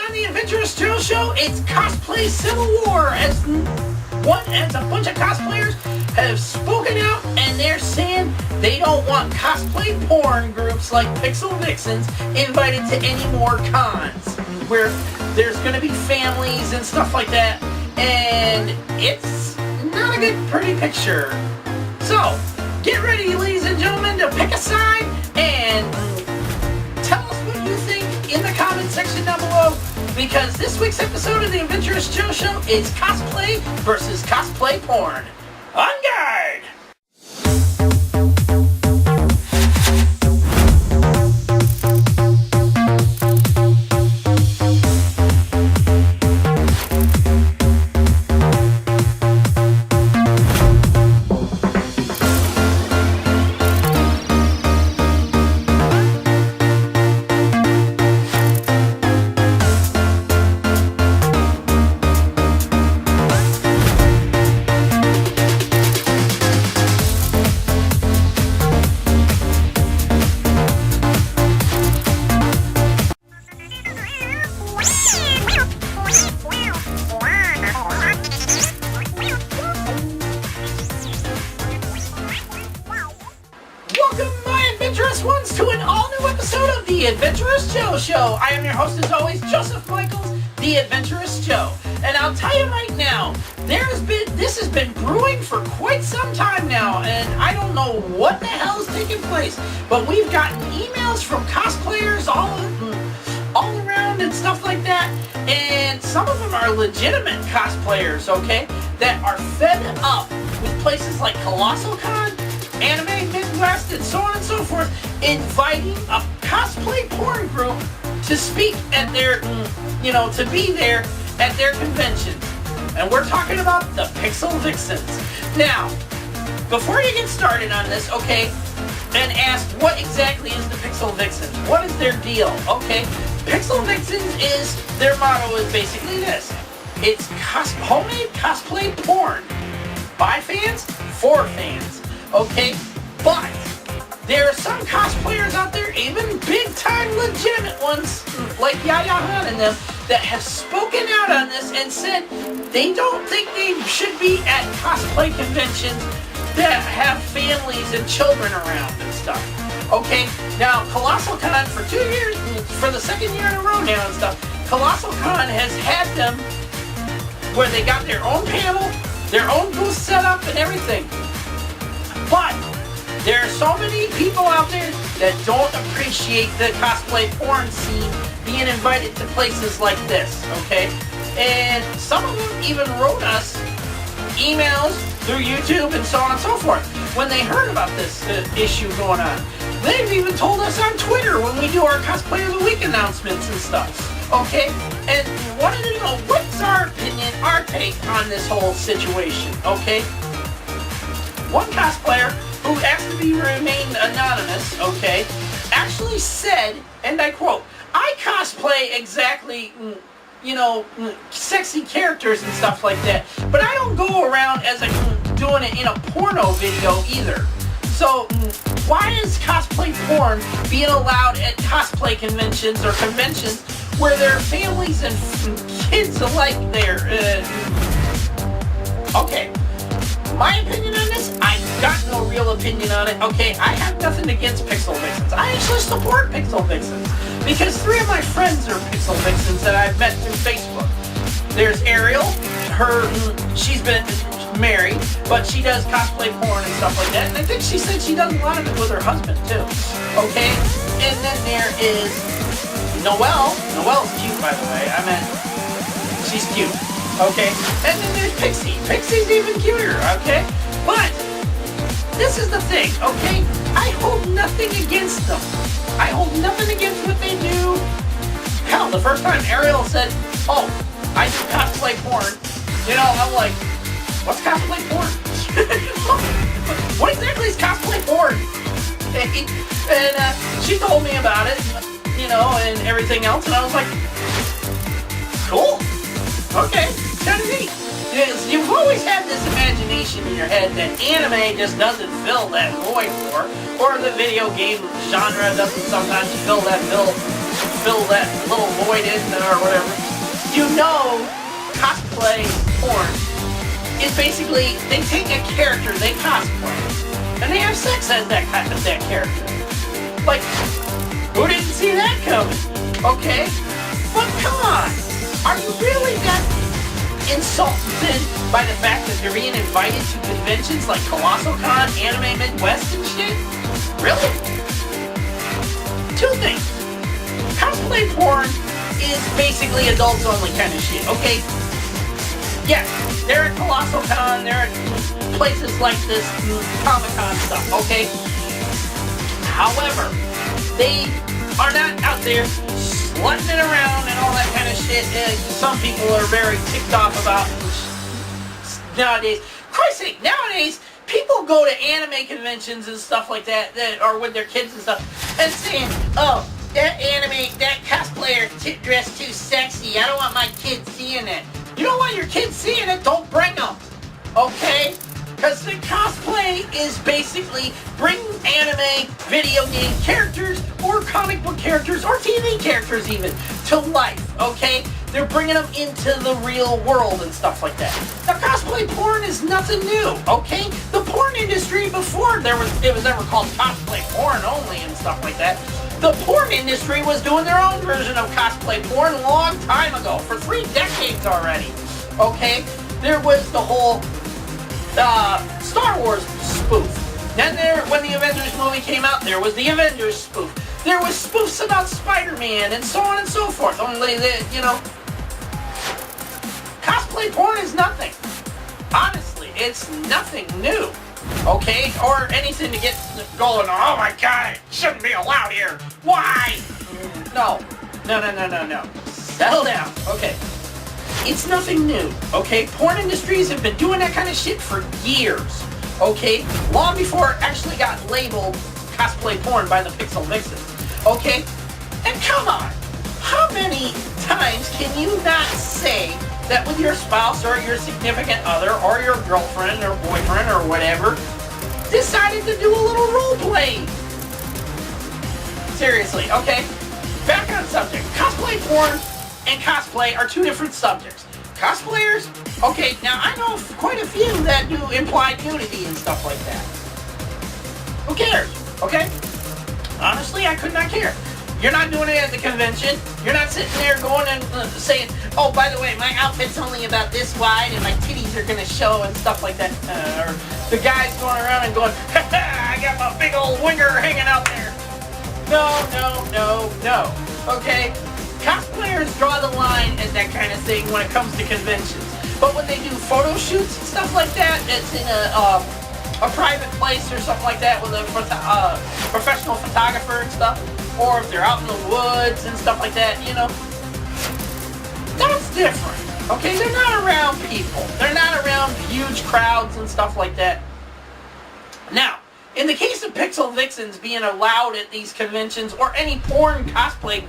on the Adventurous Joe Show, it's Cosplay Civil War, as a bunch of cosplayers have spoken out and they're saying they don't want cosplay porn groups like Pixel Vixens invited to any more cons where there's going to be families and stuff like that, and it's not a good, pretty picture. So, get ready, ladies and gentlemen, to pick a side and tell us what you think in the comment section down below, because this week's episode of the Adventurous Joe Show is cosplay versus cosplay porn. On guard! To an all-new episode of the Adventurous Joe Show. I am your host, as always, Joseph Michaels, the Adventurous Joe. And I'll tell you right now, this has been brewing for quite some time now, and I don't know what the hell is taking place, but we've gotten emails from cosplayers all around and stuff like that, and some of them are legitimate cosplayers, okay, that are fed up with places like Colossal Con, Anime Midwest, and so on and so forth, inviting a cosplay porn group to speak at their, to be there at their conventions. And we're talking about the Pixel Vixens. Now, before you get started on this, okay, and ask what exactly is the Pixel Vixens? What is their deal? Okay, Pixel Vixens is, their motto is basically this. It's homemade cosplay porn. By fans, for fans. Okay, but there are some cosplayers out there, even big-time legitimate ones, like Yaya Han and them, that have spoken out on this and said they don't think they should be at cosplay conventions that have families and children around and stuff. Okay, now Colossal Con for 2 years, for the second year in a row now and stuff, Colossal Con has had them where they got their own panel, their own booth set up and everything. But there are so many people out there that don't appreciate the cosplay porn scene being invited to places like this, okay? And some of them even wrote us emails through YouTube and so on and so forth when they heard about this issue going on. They've even told us on Twitter when we do our Cosplay of the Week announcements and stuff, okay? And wanted to know what's our opinion, our take on this whole situation, okay? One cosplayer who asked to remain anonymous, okay, actually said, and I quote, "I cosplay exactly, sexy characters and stuff like that, but I don't go around as doing it in a porno video either. So why is cosplay porn being allowed at cosplay conventions or conventions where there are families and kids alike there?" Okay. My opinion on this, I've got no real opinion on it. Okay, I have nothing against Pixel Vixens. I actually support Pixel Vixens because 3 of my friends are Pixel Vixens that I've met through Facebook. There's Ariel, she's been married, but she does cosplay porn and stuff like that, and I think she said she does a lot of it with her husband too. Okay, and then there is Noelle. Noelle's cute, by the way. She's cute. Okay, and then there's Pixie. Pixie's even cuter, okay? But this is the thing, okay? I hold nothing against them. I hold nothing against what they do. Hell, the first time Ariel said, "Oh, I do cosplay porn," I'm like, what's cosplay porn? What exactly is cosplay porn? And she told me about it, and everything else, and I was like, cool. Okay, kind of neat. You've always had this imagination in your head that anime just doesn't fill that void or the video game genre doesn't sometimes fill that fill that little void in or whatever. You know, cosplay porn is basically they take a character they cosplay and they have sex as that character. Like, who didn't see that coming? Okay, but come on, are you really that insulted by the fact that you're being invited to conventions like Colossal Con, Anime Midwest, and shit? Really? Two things. Cosplay porn is basically adults only kind of shit, okay? Yes, they're at Colossal Con, they're at places like this, Comic-Con stuff, okay? However, they are not out there slutting it around and all that kind of shit. Some people are very ticked off about nowadays. Christ's sake, nowadays, people go to anime conventions and stuff like that are with their kids and stuff, and saying, oh, that cosplayer dressed too sexy. I don't want my kids seeing it. You don't want your kids seeing it, don't bring them. Okay? Because the cosplay is basically bringing anime, video game characters, or comic book characters, or TV characters even, to life, okay? They're bringing them into the real world and stuff like that. Now, cosplay porn is nothing new, okay? The porn industry before it was ever called cosplay porn only and stuff like that, the porn industry was doing their own version of cosplay porn a long time ago, for 3 decades already, okay? There was the whole Star Wars spoof. Then when the Avengers movie came out, there was the Avengers spoof. There was spoofs about Spider-Man and so on and so forth. Only that, you know, cosplay porn is nothing. Honestly, it's nothing new. Okay? Or anything to get going, oh my god, it shouldn't be allowed here. Why? No. Settle down. Okay. It's nothing new, okay? Porn industries have been doing that kind of shit for years, okay? Long before it actually got labeled cosplay porn by the Pixel Vixens, okay? And come on, how many times can you not say that with your spouse or your significant other or your girlfriend or boyfriend or whatever decided to do a little role playing? Seriously, okay? Back on subject. Cosplay porn and cosplay are 2 different subjects. Cosplayers, okay, now I know quite a few that do implied nudity and stuff like that. Who cares, okay? Honestly, I could not care. You're not doing it at the convention. You're not sitting there going and saying, oh, by the way, my outfit's only about this wide and my titties are going to show and stuff like that. Or the guys going around and going, I got my big old winger hanging out there. No, okay? Cosplayers draw the line at that kind of thing when it comes to conventions. But when they do photo shoots and stuff like that, it's in a private place or something like that with a professional photographer and stuff, or if they're out in the woods and stuff like that, you know, that's different. Okay, they're not around people. They're not around huge crowds and stuff like that. Now, in the case of Pixel Vixens being allowed at these conventions, or any cosplay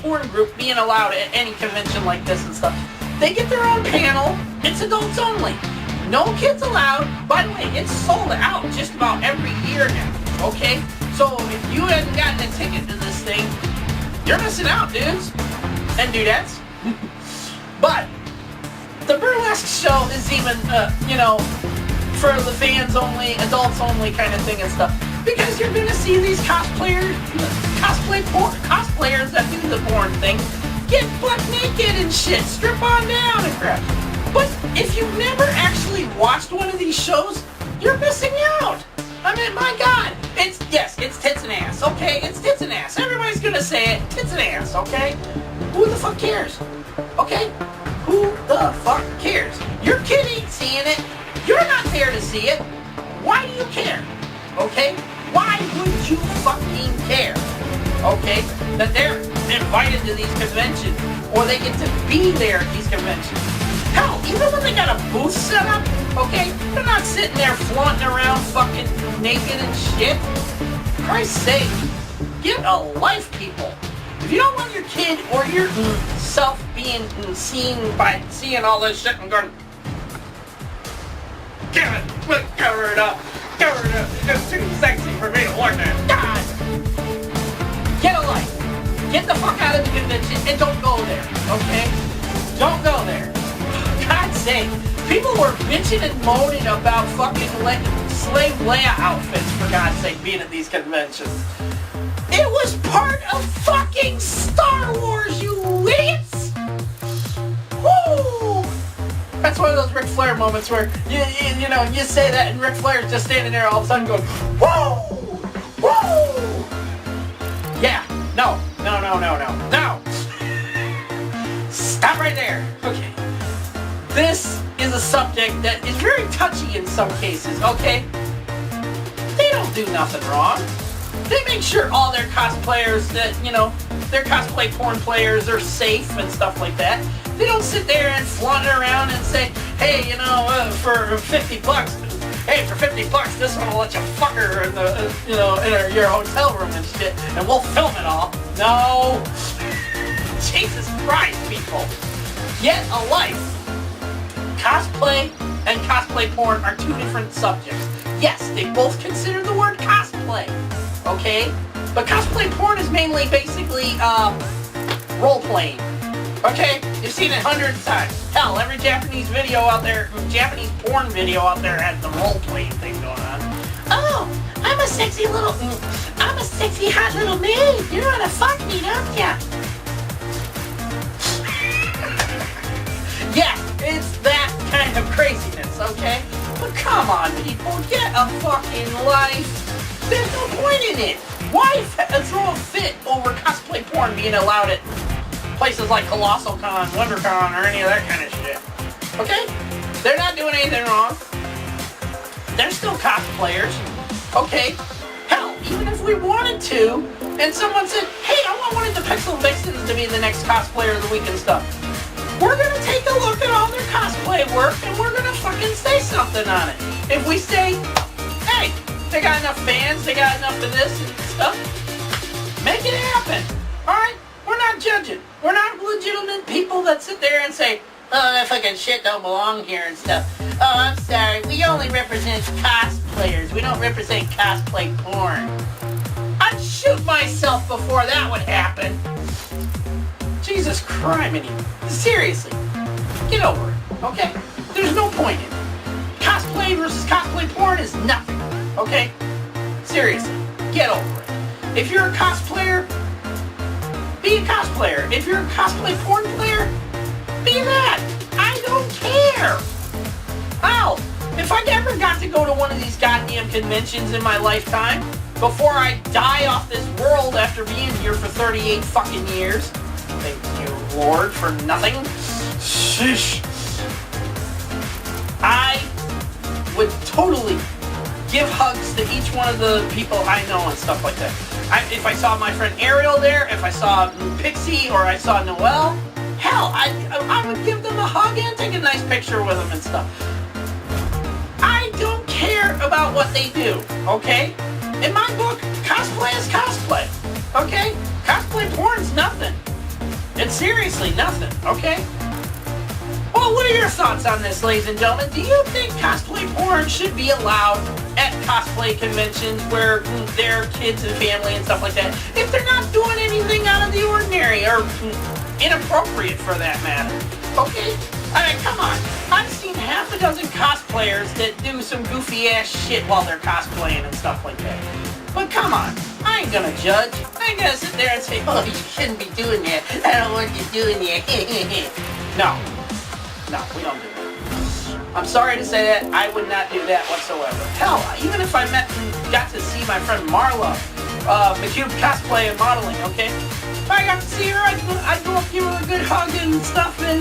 porn group being allowed at any convention like this and stuff, they get their own panel. It's adults only. No kids allowed. By the way, it's sold out just about every year now, okay? So if you haven't gotten a ticket to this thing, you're missing out, dudes and dudettes. But the burlesque show is even, you know, for the fans only, adults only kind of thing and stuff. Because you're gonna see these cosplayers that do the porn thing get butt naked and shit, strip on down and crap. But if you've never actually watched one of these shows, you're missing out. I mean, my God, it's tits and ass, okay? It's tits and ass. Everybody's gonna say it, tits and ass, okay? Who the fuck cares? Okay? Who the fuck cares? Your kid ain't seeing it. You're not there to see it. Why do you care? Okay? Why would you fucking care? Okay? That they're invited to these conventions, or they get to be there at these conventions. Hell, even when they got a booth set up, okay? They're not sitting there flaunting around fucking naked and shit. For Christ's sake, get a life, people. If you don't want your kid or yourself being seen by seeing all this shit and going, damn it, look, cover it up. It's just too sexy for me to look at. God! Get a life. get the fuck out of the convention and don't go there, okay? Don't go there. God's sake. People were bitching and moaning about fucking slave Leia outfits, for God's sake, being at these conventions. It was part of fucking Star Wars, you idiots! Woo! That's one of those Ric Flair moments where, you know, you say that and Ric Flair's just standing there all of a sudden going, woo! Woo! Yeah, no. Stop right there. Okay. This is a subject that is very touchy in some cases, okay? They don't do nothing wrong. They make sure all their cosplayers that, you know, their cosplay porn players are safe and stuff like that. They don't sit there and flaunt it around and say, hey, you know, for 50 bucks, hey, for 50 bucks, this one will let you fuck her in the, you know, in your hotel room and shit, and we'll film it all. No. Jesus Christ, people. Get a life. Cosplay and cosplay porn are two different subjects. Yes, they both consider the word cosplay, okay? But cosplay porn is mainly basically role-playing, okay? You've seen it hundreds of times. Hell, every Japanese video out there, Japanese porn video out there has the role-playing thing going on. Oh, I'm a sexy hot little maid. You wanna fuck me, don't ya? Yeah, it's that kind of craziness, okay? But come on, people, get a fucking life. There's no point in it. Why throw a fit over cosplay porn being allowed at places like Colossal Con, WonderCon, or any of that kind of shit? Okay? They're not doing anything wrong. They're still cosplayers. Okay? Hell, even if we wanted to, and someone said, hey, I want one of the Pixel Vixens to be the next cosplayer of the week and stuff. We're gonna take a look at all their cosplay work and we're gonna fucking say something on it. If we say, hey, they got enough fans, they got enough of this and stuff, make it happen. Alright? We're not judging. We're not legitimate people that sit there and say, oh, that fucking shit don't belong here and stuff. Oh, I'm sorry, we only represent cosplayers. We don't represent cosplay porn. I'd shoot myself before that would happen. Jesus criminy. Seriously. Get over it, okay? There's no point in it. Cosplay versus cosplay porn is nothing, okay? Seriously. Get over it. If you're a cosplayer, be a cosplayer. If you're a cosplay porn player, be that. I don't care. Hell, if I ever got to go to one of these goddamn conventions in my lifetime, before I die off this world after being here for 38 fucking years, thank you, Lord, for nothing. Sheesh. I would totally give hugs to each one of the people I know and stuff like that. If I saw my friend Ariel there, if I saw Pixie or I saw Noelle, hell, I would give them a hug and take a nice picture with them and stuff. I don't care about what they do, okay? In my book, cosplay is cosplay, okay? Cosplay porn's nothing. It's seriously nothing, okay? Well, what are your thoughts on this, ladies and gentlemen? Do you think cosplay porn should be allowed at cosplay conventions where there are kids and family and stuff like that, if they're not doing anything out of the ordinary or inappropriate for that matter? Okay? I mean, come on. I've seen half a dozen cosplayers that do some goofy ass shit while they're cosplaying and stuff like that. But come on. I ain't gonna judge. I ain't gonna sit there and say, oh, you shouldn't be doing that. I don't want you doing that. No, we don't do that. I'm sorry to say that. I would not do that whatsoever. Hell, even if I met and got to see my friend Marla, McCube Cosplay and Modeling, okay? If I got to see her, I'd go up, give her a good hug and stuff and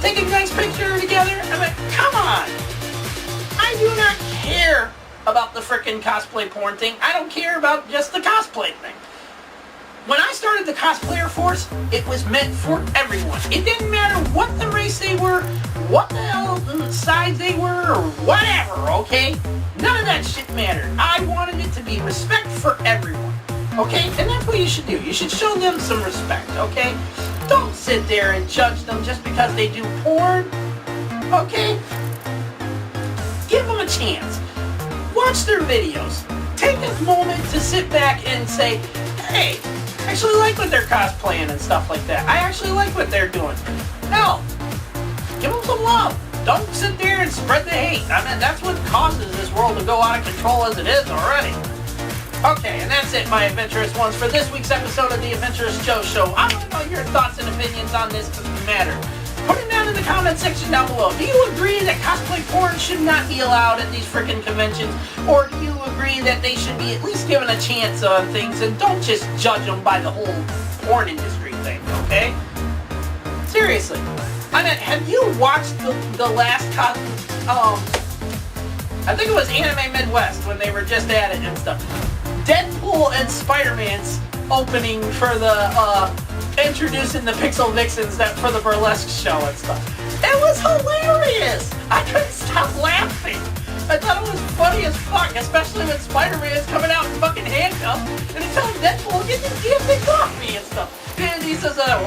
take a nice picture together. I mean, come on. I do not care about the frickin' cosplay porn thing. I don't care about just the cosplay thing. When I started the Cosplayer Force, it was meant for everyone. It didn't matter what the race they were, what the hell size they were, or whatever, okay? None of that shit mattered. I wanted it to be respect for everyone, okay? And that's what you should do. You should show them some respect, okay? Don't sit there and judge them just because they do porn, okay? Give them a chance. Watch their videos. Take a moment to sit back and say, hey, actually like what they're cosplaying and stuff like that. I actually like what they're doing. No, give them some love. Don't sit there and spread the hate. I mean, that's what causes this world to go out of control as it is already. Okay, and that's it, my adventurous ones, for this week's episode of the Adventurous Joe Show. I want to know your thoughts and opinions on this matter. Put it down in the comment section down below. Do you agree that cosplay porn should not be allowed at these freaking conventions? Or do you agree that they should be at least given a chance on things and don't just judge them by the whole porn industry thing, okay? Seriously. I mean, have you watched the last I think it was Anime Midwest when they were just at it and stuff. Deadpool and Spider-Man's opening for the, introducing the Pixel Vixens that for the burlesque show and stuff. It was hilarious! I couldn't stop laughing. I thought it was funny as fuck, especially when Spider-Man's coming out in fucking handcuffs and he's telling Deadpool, get these damn things off me and stuff. And he says, alright,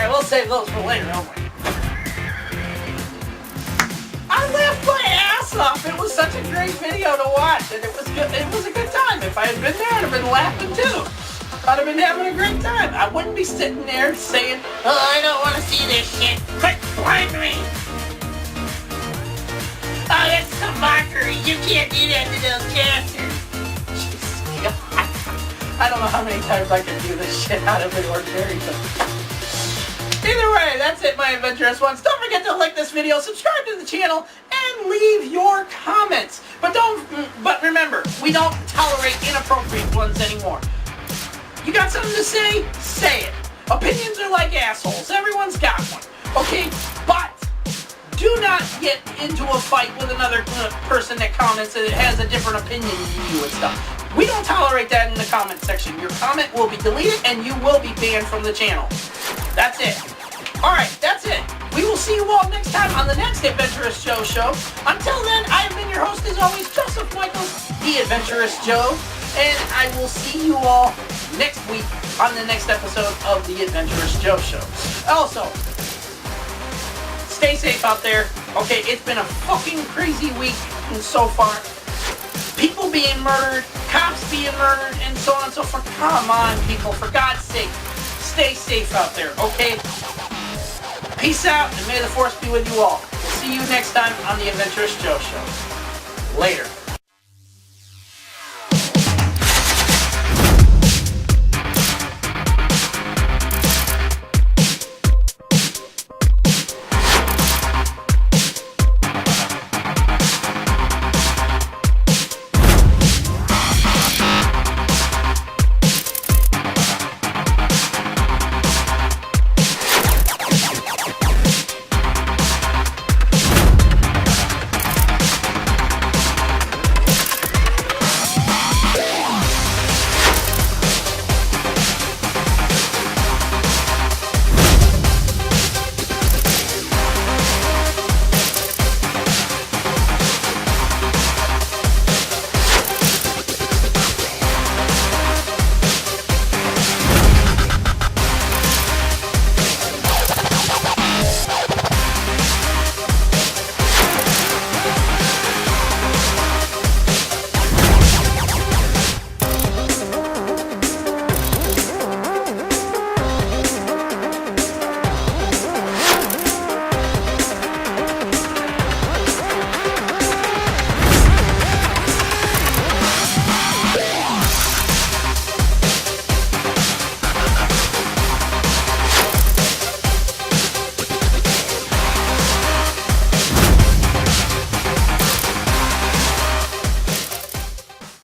we'll save those for later. Oh my. I laughed my ass off. It was such a great video to watch, and it was good. It was a good time. If I had been there, I'd have been laughing too. I'd have been having a great time. I wouldn't be sitting there saying, "Oh, I don't want to see this shit. Quit blinding me." Oh, that's some mockery. You can't do that to those characters. Jesus God. I don't know how many times I can do this shit out of an ordinary thing. Either way, that's it, my adventurous ones. Don't forget to like this video, subscribe to the channel, and leave your comments. But remember, we don't tolerate inappropriate ones anymore. You got something to say? Say it. Opinions are like assholes. Everyone's got one. Okay? But do not get into a fight with another person that comments and has a different opinion than you and stuff. We don't tolerate that in the comment section. Your comment will be deleted and you will be banned from the channel. That's it. Alright, that's it. We will see you all next time on the next Adventurous Joe Show. Until then, I have been your host as always, Joseph Michaels, the Adventurous Joe. And I will see you all next week on the next episode of the Adventurous Joe Show. Also, stay safe out there. Okay, it's been a fucking crazy week so far. People being murdered, cops being murdered, and so on and so forth. Come on, people, for God's sake. Stay safe out there, okay? Peace out, and may the Force be with you all. We'll see you next time on the Adventurous Joe Show. Later.